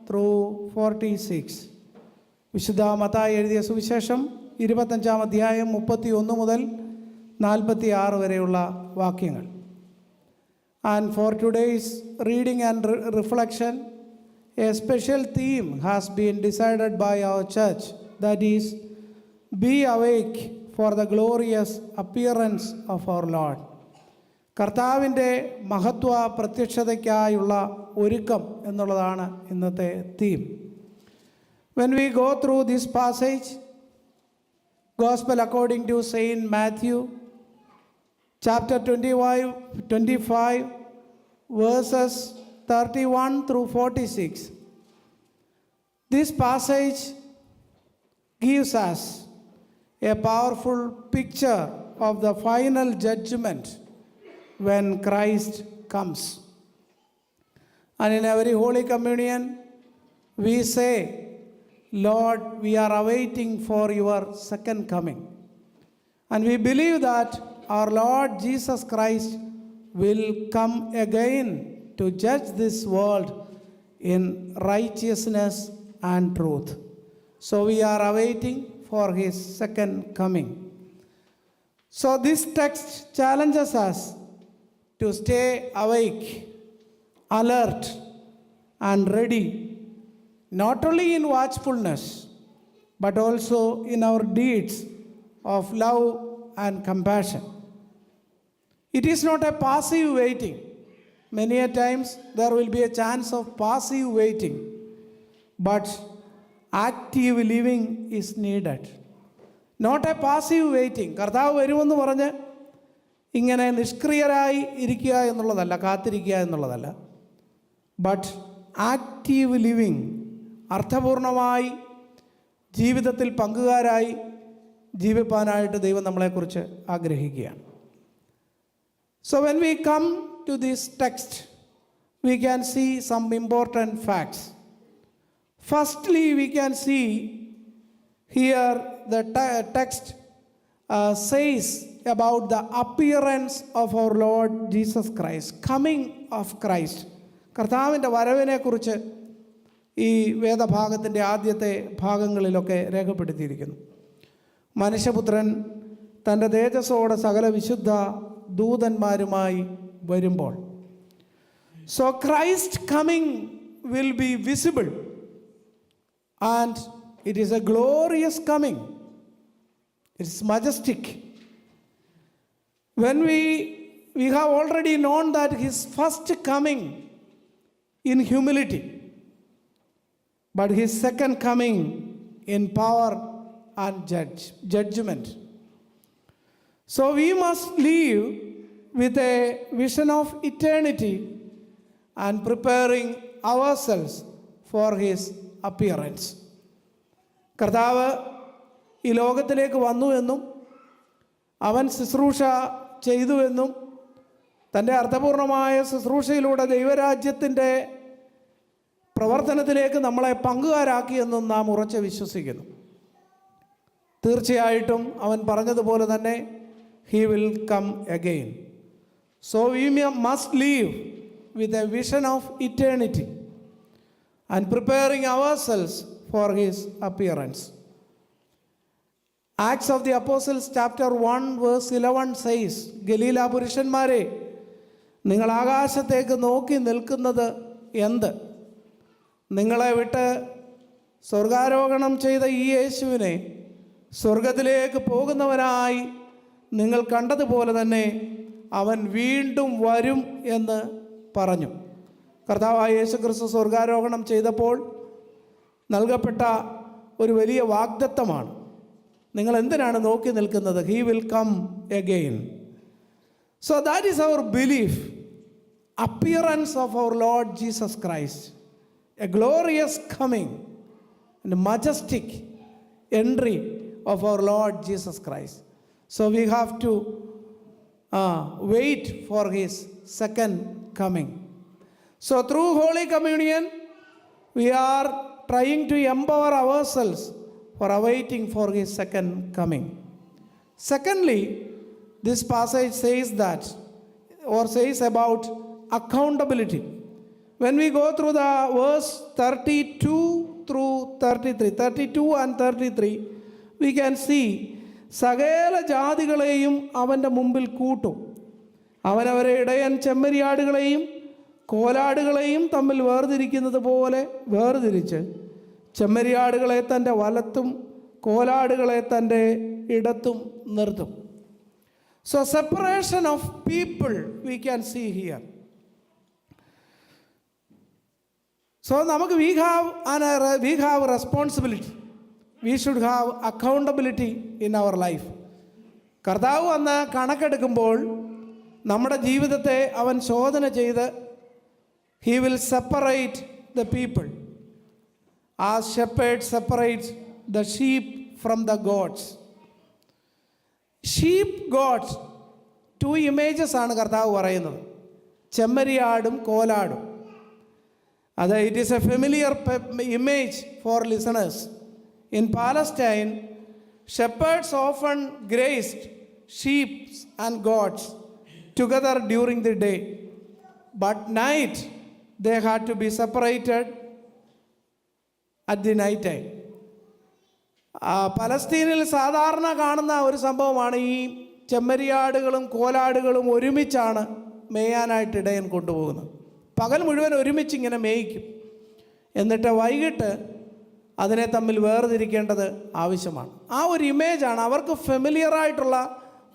through 46. വിശുദ്ധ മത്തായി എഴുതിയ സുവിശേഷം 25-ാം അധ്യായം 31 മുതൽ 46 വരെയുള്ള വാക്യങ്ങൾ. And for today's reading and reflection, a special theme has been decided by our church, that is, be awake for the glorious appearance of our Lord. കർത്താവിൻ്റെ മഹത്വ പ്രത്യക്ഷതയ്ക്കായുള്ള ഒരുക്കം എന്നുള്ളതാണ് ഇന്നത്തെ theme. When we go through this passage, Gospel according to Saint Matthew, chapter 25, verses 31 through 46. This passage gives us a powerful picture of the final judgment when Christ comes. And in every Holy Communion, we say, Lord, we are awaiting for your second coming. And we believe that our Lord Jesus Christ will come again to judge this world in righteousness and truth. So we are awaiting for his second coming. So this text challenges us to stay awake, alert, and ready, not only in watchfulness, but also in our deeds of love and compassion. It is not a passive waiting. Many a times there will be a chance of passive waiting, but active living is needed. Not a passive waiting. കർത്താവ് വരുമെന്ന് പറഞ്ഞ് ഇങ്ങനെ നിഷ്ക്രിയരായി ഇരിക്കുക എന്നുള്ളതല്ല, കാത്തിരിക്കുക എന്നുള്ളതല്ല, but active living, അർത്ഥപൂർണമായി ജീവിതത്തിൽ പങ്കുകാരായി ജീവിപ്പാനായിട്ട് ദൈവം നമ്മളെക്കുറിച്ച് ആഗ്രഹിക്കുകയാണ്. So when we come to this text, we can see some important facts. Firstly, we can see here the text says about the appearance of our Lord Jesus Christ, coming of Christ. കർത്താവിൻ്റെ വരവിനെ കുറിച്ച് ഈ വേദഭാഗത്തിൻ്റെ ആദ്യത്തെ ഭാഗങ്ങളിലൊക്കെ രേഖപ്പെടുത്തിയിരിക്കുന്നു. മനുഷ്യപുത്രൻ തൻ്റെ തേജസ്സോടെ സകല വിശുദ്ധ ദൂതന്മാരുമായി വരുമ്പോൾ. So Christ coming will be visible, and it is a glorious coming. It is majestic. When we have already known that his first coming in humility, but his second coming in power and judgment. So we must live with a vision of eternity and preparing ourselves for his appearance. കർത്താവ് ഈ ലോകത്തിലേക്ക് വന്നു എന്നും അവൻ ശുശ്രൂഷ ചെയ്തു എന്നും തൻ്റെ അർത്ഥപൂർണമായ ശുശ്രൂഷയിലൂടെ ദൈവരാജ്യത്തിൻ്റെ പ്രവർത്തനത്തിലേക്ക് നമ്മളെ പങ്കുകാരാക്കിയെന്നും നാം ഉറച്ച് വിശ്വസിക്കുന്നു. തീർച്ചയായിട്ടും അവൻ പറഞ്ഞതുപോലെ തന്നെ he will come again. So we must live with a vision of eternity and preparing ourselves for his appearance. Acts of the Apostles chapter 1 verse 11 says, Galilee പുരുഷന്മാരെ, നിങ്ങൾ ആകാശത്തേക്ക് നോക്കി നിൽക്കുന്നത് എന്ത്? നിങ്ങളെ വിട്ട് സ്വർഗാരോഹണം ചെയ്ത ഈ യേശുവിനെ സ്വർഗത്തിലേക്ക് പോകുന്നവനായി നിങ്ങൾ കണ്ടതുപോലെ തന്നെ അവൻ വീണ്ടും വരും എന്ന് പറഞ്ഞു. കർത്താവായ യേശുക്രിസ്തു സ്വർഗാരോഹണം ചെയ്തപ്പോൾ നൽകപ്പെട്ട ഒരു വലിയ വാഗ്ദത്തമാണ്. നിങ്ങൾ എന്തിനാണ് നോക്കി നിൽക്കുന്നത്? He will come again. So that is our belief. Appearance of our Lord Jesus Christ, a glorious coming and majestic entry of our Lord Jesus Christ. So we have to wait for his second coming. So through Holy Communion, we are trying to empower ourselves for awaiting for his second coming. Secondly, this passage says that, or says about accountability. When we go through the verse 32 through 33, 32 and 33, we can see സകല ജാതികളെയും അവൻ്റെ മുമ്പിൽ കൂട്ടും. അവനവരെ ഇടയൻ ചെമ്മരിയാടുകളെയും കോലാടുകളെയും തമ്മിൽ വേർതിരിക്കുന്നത് പോലെ വേർതിരിച്ച് ചെമ്മരിയാടുകളെ തൻ്റെ വലത്തും കോലാടുകളെ തൻ്റെ ഇടത്തും നിർത്തും. So separation of people we can see here. So നമുക്ക് we have responsibility. We should have accountability in our life. കർത്താവ് വന്ന് കണക്കെടുക്കുമ്പോൾ നമ്മുടെ ജീവിതത്തെ അവൻ ശോധന ചെയ്ത് he will separate the people as shepherd separates the sheep from the goats. Sheep goats, 2 images ആണ് കർത്താവ് പറയുന്നത്, ചെമ്മരിയാടും കോലാടും. അത് it is a familiar image for listeners. In Palestine shepherds often grazed sheeps and goats together during the day, but night they had to be separated at the night time. പലസ്തീനിൽ സാധാരണ കാണുന്ന ഒരു സംഭവമാണ് ഈ ചെമ്മരിയാടുകളും കോലാടുകളും ഒരുമിച്ചാണ് മേയാനായിട്ട് ഇടയൻ കൊണ്ടുപോകുന്നത്. പകൽ മുഴുവൻ ഒരുമിച്ച് ഇങ്ങനെ മേയ്ക്കും, എന്നിട്ട് വൈകിട്ട് അതിനെ തമ്മിൽ വേർതിരിക്കേണ്ടത് ആവശ്യമാണ്. ആ ഒരു ഇമേജാണ് അവർക്ക് ഫെമിലിയറായിട്ടുള്ള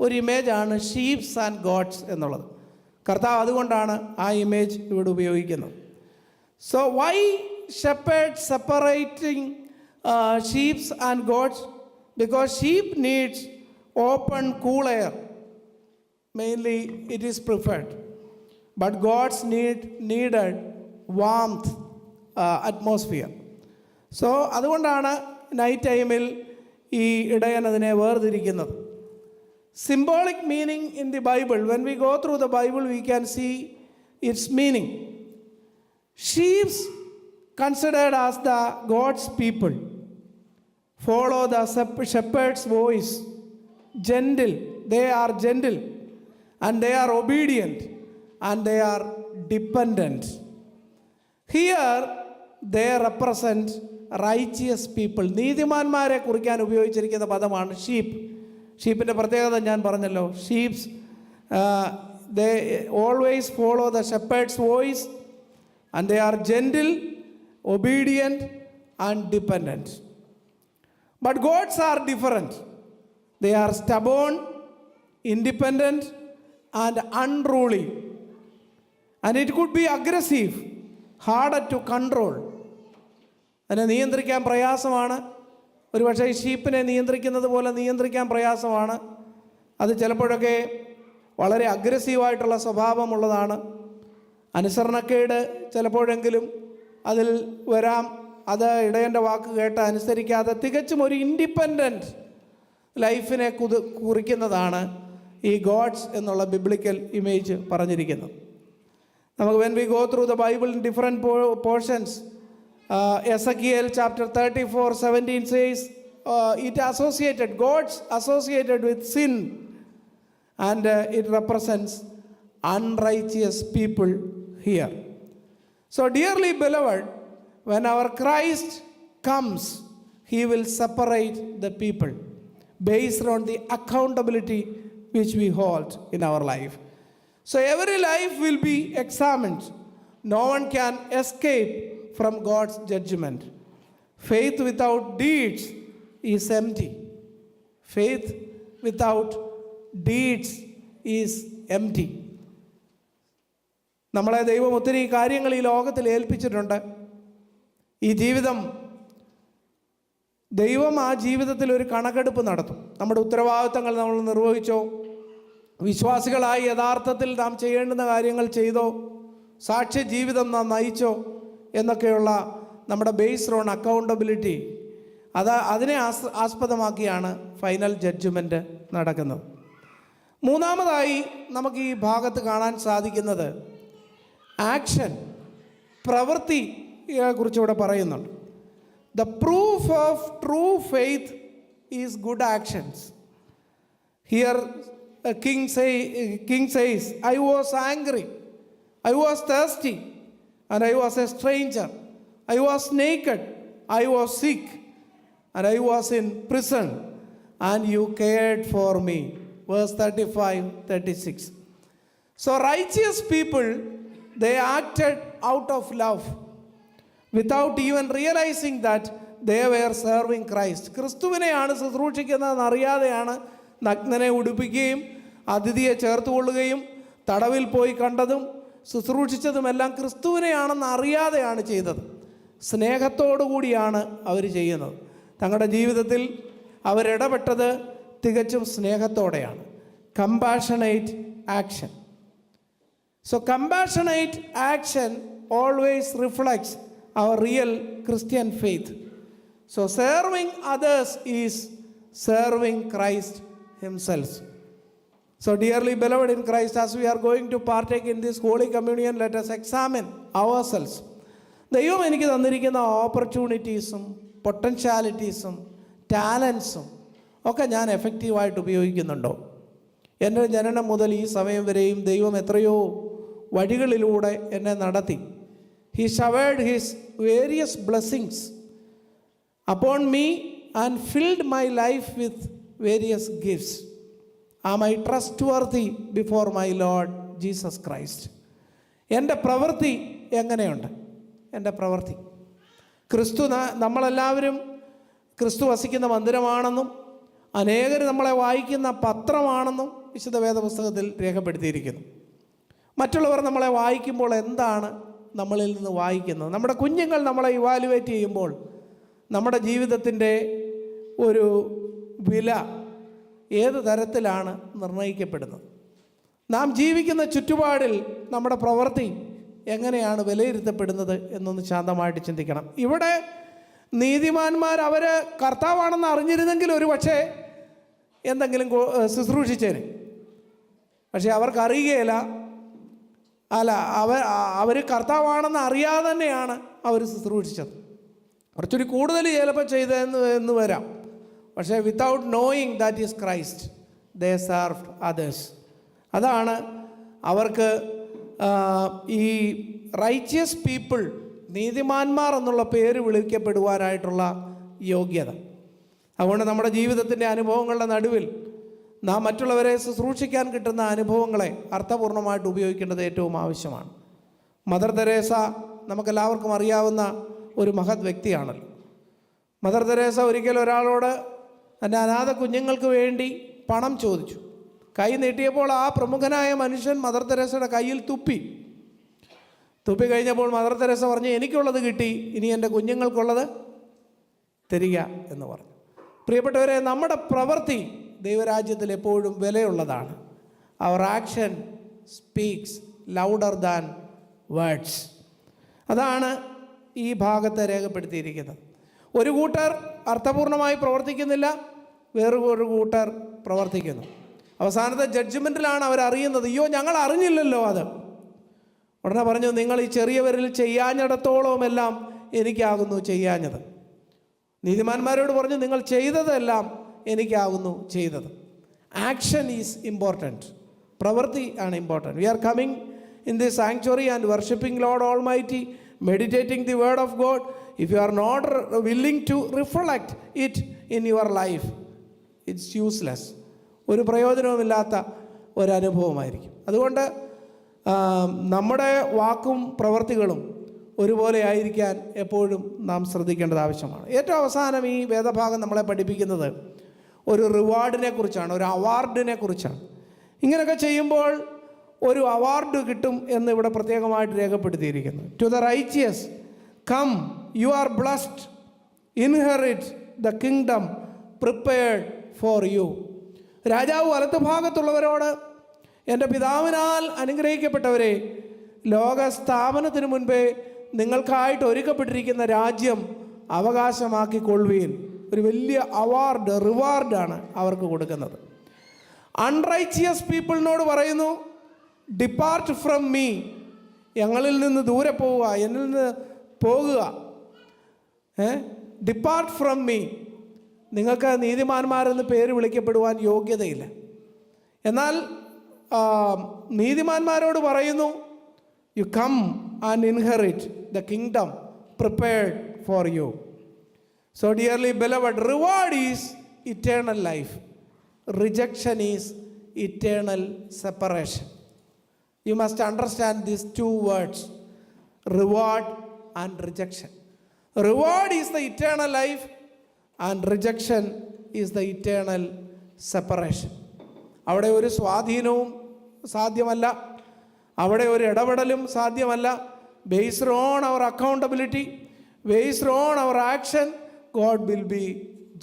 ഒരു ഇമേജാണ് ഷീപ്സ് ആൻഡ് ഗോഡ്സ് എന്നുള്ളത്. കർത്താവ് അതുകൊണ്ടാണ് ആ ഇമേജ് ഇവിടെ ഉപയോഗിക്കുന്നത്. So why shepherd separating sheep and goats? Because sheep needs open cool air, mainly it is preferred, but goats needed warmth atmosphere. So അതുകൊണ്ടാണ് നൈറ്റ് ടൈമിൽ ഈ ഇടയൻ അതിനെ വേർതിരിക്കുന്നത്. Symbolic meaning in the Bible, when we go through the Bible we can see its meaning. Sheep considered as the God's people follow the shepherd's voice. Gentle, they are gentle and they are obedient and they are dependent. Here they represent righteous people. നീതിമാന്മാരെ കുറിക്കാൻ ഉപയോഗിച്ചിരിക്കുന്ന പദമാണ് sheep. ഷീപ്പിൻ്റെ പ്രത്യേകത ഞാൻ പറഞ്ഞല്ലോ. Sheeps they always follow the shepherd's voice and they are gentle, obedient and dependent. But goats are different. They are stubborn, independent and unruly. And it could be aggressive, harder to control. അതിനെ നിയന്ത്രിക്കാൻ പ്രയാസമാണ്. ഒരുപക്ഷെ ഈ ഷീപ്പിനെ നിയന്ത്രിക്കുന്നത് പോലെ നിയന്ത്രിക്കാൻ പ്രയാസമാണ്. അത് ചിലപ്പോഴൊക്കെ വളരെ അഗ്രസീവായിട്ടുള്ള സ്വഭാവമുള്ളതാണ്. അനുസരണക്കേട് ചിലപ്പോഴെങ്കിലും അതിൽ വരാം. അത് ഇടയൻ്റെ വാക്ക് കേട്ട് അനുസരിക്കാതെ തികച്ചും ഒരു ഇൻഡിപെൻഡൻറ്റ് ലൈഫിനെ കുറിക്കുന്നതാണ് ഈ ഗോഡ്സ് എന്നുള്ള ബിബ്ലിക്കൽ ഇമേജ് പറഞ്ഞിരിക്കുന്നത്. നമുക്ക് when we go through the Bible in different portions, Ezekiel chapter 34:17 says it associated, gods associated with sin, and it represents unrighteous people here. So dearly beloved, when our Christ comes, he will separate the people based on the accountability which we hold in our life. So every life will be examined. No one can escape from God's judgment. Faith without deeds is empty. Faith without deeds is empty. നമ്മളെ ദൈവം ഒത്തിരി കാര്യങ്ങൾ ഈ ലോകത്തിൽ ഏൽപ്പിച്ചിട്ടുണ്ട്. ഈ ജീവിതം, ദൈവം ആ ജീവിതത്തിൽ ഒരു കണക്കെടുപ്പ് നടത്തും. നമ്മുടെ ഉത്തരവാദിത്തങ്ങൾ നമ്മൾ നിർവഹിച്ചോ, വിശ്വാസികളായി യഥാർത്ഥത്തിൽ നാം ചെയ്യേണ്ടുന്ന കാര്യങ്ങൾ ചെയ്തോ, സാക്ഷ്യ ജീവിതം നാം നയിച്ചോ എന്നൊക്കെയുള്ള നമ്മുടെ ബേസ്ഡ് ഓൺ അക്കൗണ്ടബിലിറ്റി, അതിനെ ആസ്പദമാക്കിയാണ് ഫൈനൽ ജഡ്ജ്മെൻറ്റ് നടക്കുന്നത്. മൂന്നാമതായി നമുക്ക് ഈ ഭാഗത്ത് കാണാൻ സാധിക്കുന്നത് ആക്ഷൻ, പ്രവൃത്തിയെ കുറിച്ചിവിടെ പറയുന്നുണ്ട്. The proof of true faith is good actions. Here king says, I was angry, I was thirsty, and I was a stranger. I was naked, I was sick, and I was in prison, and you cared for me. Verse 35, 36. So righteous people, they acted out of love without even realizing that they were serving Christ. ക്രിസ്തുവിനെയാണ് ശുശ്രൂഷിക്കുന്നതെന്ന് അറിയാതെയാണ് നഗ്നനെ ഉടുപ്പിക്കുകയും അതിഥിയെ ചേർത്തുകൊള്ളുകയും തടവിൽ പോയി കണ്ടതും ശുശ്രൂഷിച്ചതുമെല്ലാം ക്രിസ്തുവിനെയാണെന്ന് അറിയാതെയാണ് ചെയ്തത്. സ്നേഹത്തോടു കൂടിയാണ് അവർ ചെയ്യുന്നത്. തങ്ങളുടെ ജീവിതത്തിൽ അവരിടപെട്ടത് തികച്ചും സ്നേഹത്തോടെയാണ്. Compassionate action. So compassionate action always reflects our real Christian faith. So serving others is serving Christ himself. So dearly beloved in Christ, as we are going to partake in this Holy Communion, let us examine ourselves. ദൈവം എനിക്ക് തന്നിരിക്കുന്ന ഓപ്പർച്യൂണിറ്റീസും പൊട്ടൻഷ്യാലിറ്റീസും ടാലൻസും ഒക്കെ ഞാൻ എഫക്റ്റീവായിട്ട് ഉപയോഗിക്കുന്നുണ്ടോ? എൻ്റെ ജനനം മുതൽ ഈ സമയം വരെയും ദൈവം എത്രയോ വഴികളിലൂടെ എന്നെ നടത്തി. He showered his various blessings upon me and filled my life with various gifts. Am I trustworthy before my Lord Jesus Christ? എൻ്റെ പ്രവൃത്തി എങ്ങനെയുണ്ട്? എൻ്റെ പ്രവൃത്തി നമ്മളെല്ലാവരും ക്രിസ്തു വസിക്കുന്ന മന്ദിരമാണെന്നും അനേകർ നമ്മളെ വായിക്കുന്ന പത്രമാണെന്നും വിശുദ്ധ വേദപുസ്തകത്തിൽ രേഖപ്പെടുത്തിയിരിക്കുന്നു. മറ്റുള്ളവർ നമ്മളെ വായിക്കുമ്പോൾ എന്താണ് നമ്മളിൽ നിന്ന് വായിക്കുന്നത്? നമ്മുടെ കുഞ്ഞുങ്ങൾ നമ്മളെ ഇവാലുവേറ്റ് ചെയ്യുമ്പോൾ നമ്മുടെ ജീവിതത്തിൻ്റെ ഒരു വില ഏത് തരത്തിലാണ് നിർണ്ണയിക്കപ്പെടുന്നത്? നാം ജീവിക്കുന്ന ചുറ്റുപാടിൽ നമ്മുടെ പ്രവൃത്തി എങ്ങനെയാണ് വിലയിരുത്തപ്പെടുന്നത് എന്നൊന്ന് ശാന്തമായിട്ട് ചിന്തിക്കണം. ഇവിടെ നീതിമാന്മാർ അവർ കർത്താവാണെന്ന് അറിഞ്ഞിരുന്നെങ്കിൽ ഒരു പക്ഷേ എന്തെങ്കിലും ശുശ്രൂഷിച്ചേനെ. പക്ഷേ അവർക്കറിയുകയില്ല. അവർ കർത്താവാണെന്ന് അറിയാതെ തന്നെയാണ് അവർ ശുശ്രൂഷിച്ചത്. കുറച്ചുകൂടി കൂടുതൽ ചിലപ്പോൾ ചെയ്തതെന്ന് വരാം. പക്ഷേ without knowing that is Christ they served others. അതാണ് അവർക്ക് ഈ റൈച്ചിയസ് പീപ്പിൾ, നീതിമാന്മാർ എന്നുള്ള പേര് വിളിക്കപ്പെടുവാനായിട്ടുള്ള യോഗ്യത. അതുകൊണ്ട് നമ്മുടെ ജീവിതത്തിൻ്റെ അനുഭവങ്ങളുടെ നടുവിൽ നാം മറ്റുള്ളവരെ ശുശ്രൂഷിക്കാൻ കിട്ടുന്ന അനുഭവങ്ങളെ അർത്ഥപൂർണ്ണമായിട്ട് ഉപയോഗിക്കേണ്ടത് ഏറ്റവും ആവശ്യമാണ്. മദർ തെരേസ നമുക്കെല്ലാവർക്കും അറിയാവുന്ന ഒരു മഹത് വ്യക്തിയാണല്ലോ. മദർ തെരേസ ഒരിക്കൽ ഒരാളോട് തൻ്റെ അനാഥ കുഞ്ഞുങ്ങൾക്ക് വേണ്ടി പണം ചോദിച്ചു. കൈ നീട്ടിയപ്പോൾ ആ പ്രമുഖനായ മനുഷ്യൻ മദർ തെരേസയുടെ കയ്യിൽ തുപ്പി കഴിഞ്ഞപ്പോൾ മദർ തെരേസ പറഞ്ഞു, എനിക്കുള്ളത് കിട്ടി, ഇനി എൻ്റെ കുഞ്ഞുങ്ങൾക്കുള്ളത് തരിക എന്ന് പറഞ്ഞു. പ്രിയപ്പെട്ടവരെ, നമ്മുടെ പ്രവൃത്തി ദൈവരാജ്യത്തിൽ എപ്പോഴും വിലയുള്ളതാണ്. Our action speaks louder than words. അതാണ് ഈ ഭാഗത്ത് രേഖപ്പെടുത്തിയിരിക്കുന്നത്. ഒരു കൂട്ടർ അർത്ഥപൂർണമായി പ്രവർത്തിക്കുന്നില്ല, വേറൊരു കൂട്ടർ പ്രവർത്തിക്കുന്നു. അവസാനത്തെ ജഡ്ജ്മെൻറ്റിലാണ് അവരറിയുന്നത്, അയ്യോ ഞങ്ങൾ അറിഞ്ഞില്ലല്ലോ അത്. ഉടനെ പറഞ്ഞു, നിങ്ങൾ ഈ ചെറിയവരിൽ ചെയ്യാഞ്ഞിടത്തോളമെല്ലാം എനിക്കാകുന്നു ചെയ്യാഞ്ഞത്. നീതിമാന്മാരോട് പറഞ്ഞു, നിങ്ങൾ ചെയ്തതെല്ലാം എനിക്കാകുന്നു ചെയ്തത്. Action is important. പ്രവൃത്തി ആണ് important. We are coming in this sanctuary and worshipping Lord Almighty, meditating the word of God. If you are not willing to reflect it in your life, it's useless. ഒരു പ്രയോജനവുമില്ലാത്ത ഒരനുഭവമായിരിക്കും. അതുകൊണ്ട് നമ്മുടെ വാക്കും പ്രവൃത്തികളും ഒരുപോലെ ആയിരിക്കാൻ എപ്പോഴും നാം ശ്രദ്ധിക്കേണ്ടത് ആവശ്യമാണ്. ഏറ്റവും അവസാനം ഈ വേദഭാഗം നമ്മളെ പഠിപ്പിക്കുന്നത് ഒരു റിവാർഡിനെ കുറിച്ചാണ്, ഒരു അവാർഡിനെ കുറിച്ചാണ്. ഇങ്ങനെയൊക്കെ ചെയ്യുമ്പോൾ ഒരു അവാർഡ് കിട്ടും എന്ന് ഇവിടെ പ്രത്യേകമായിട്ട് രേഖപ്പെടുത്തിയിരിക്കുന്നു. To the righteous come, you are blessed, inherit the kingdom prepared for you. രാജാവ് വലത്തുഭാഗത്തുള്ളവരോട്, എൻ്റെ പിതാവിനാൽ അനുഗ്രഹിക്കപ്പെട്ടവരെ, ലോകസ്ഥാപനത്തിന് മുൻപേ നിങ്ങൾക്കായിട്ട് ഒരുക്കപ്പെട്ടിരിക്കുന്ന രാജ്യം അവകാശമാക്കിക്കൊള്ളുവീൻ. ഒരു വലിയ അവാർഡ്, റിവാർഡാണ് അവർക്ക് കൊടുക്കുന്നത്. അൺറൈച്ചിയസ് പീപ്പിളിനോട് പറയുന്നു, ഡിപ്പാർട്ട് ഫ്രം മീ, ഞങ്ങളിൽ നിന്ന് ദൂരെ പോവുക, എന്നിൽ നിന്ന് പോകുക. Depart from me. നിങ്ങൾക്ക് നീതിമാന്മാരെന്ന് പേര് വിളിക്കപ്പെടുവാൻ യോഗ്യതയില്ല. എന്നാൽ നീതിമാന്മാരോട് പറയുന്നു, you come and inherit the kingdom prepared for you. So, dearly beloved, reward is eternal life. Rejection is eternal separation. You must understand these two words, reward and rejection. Reward is the eternal life and rejection is the eternal separation. അവിടെ ഒരു സ്വാധീനവും സാധ്യമല്ല, അവിടെ ഒരു ഇടപെടലും സാധ്യമല്ല. Based on our accountability, based on our action, God will be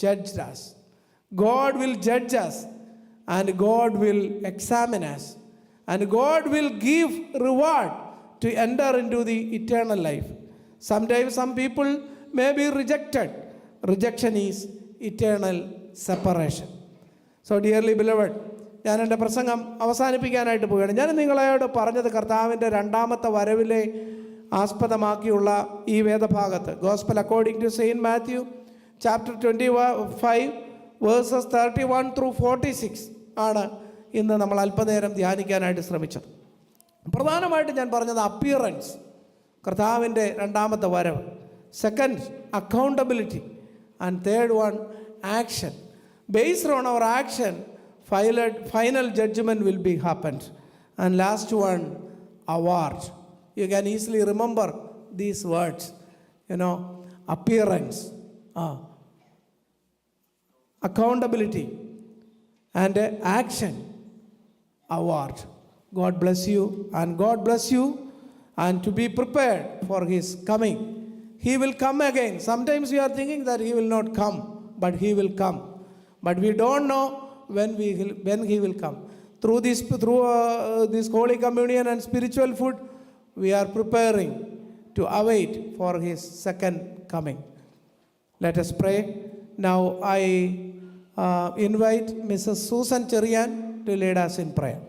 judged us. God will judge us and God will examine us. And God will give reward to enter into the eternal life. Sometimes some people may be rejected. Rejection is eternal separation. So, dearly beloved, ഞാൻ എൻ്റെ പ്രസംഗം അവസാനിപ്പിക്കാനായിട്ട് പോവുകയാണ്. ഞാൻ നിങ്ങളോട് പറഞ്ഞത് കർത്താവിൻ്റെ രണ്ടാമത്തെ വരവിലെ ആസ്പദമാക്കിയുള്ള ഈ വേദഭാഗത്ത് gospel according to saint Matthew chapter 25 verses 31 through 46 ആണ് ഇന്ന് നമ്മൾ അല്പനേരം ധ്യാനിക്കാനായിട്ട് ശ്രമിച്ചത്. പ്രധാനമായിട്ട് ഞാൻ പറഞ്ഞത് അപ്പിയറൻസ്, കർത്താവിൻ്റെ രണ്ടാമത്തെ വരവ്. Second, accountability. And third one, action. Based on our action, final judgment will be happened. And last one, award. You can easily remember these words, appearance, accountability, and action, award. God bless you, and God bless you, and to be prepared for his coming. He will come again. Sometimes we are thinking that he will not come, but he will come. But we don't know when he will come. Through this Holy Communion and spiritual food, we are preparing to await for his second coming. Let us pray. Now I invite Mrs. Susan Cherian to lead us in prayer.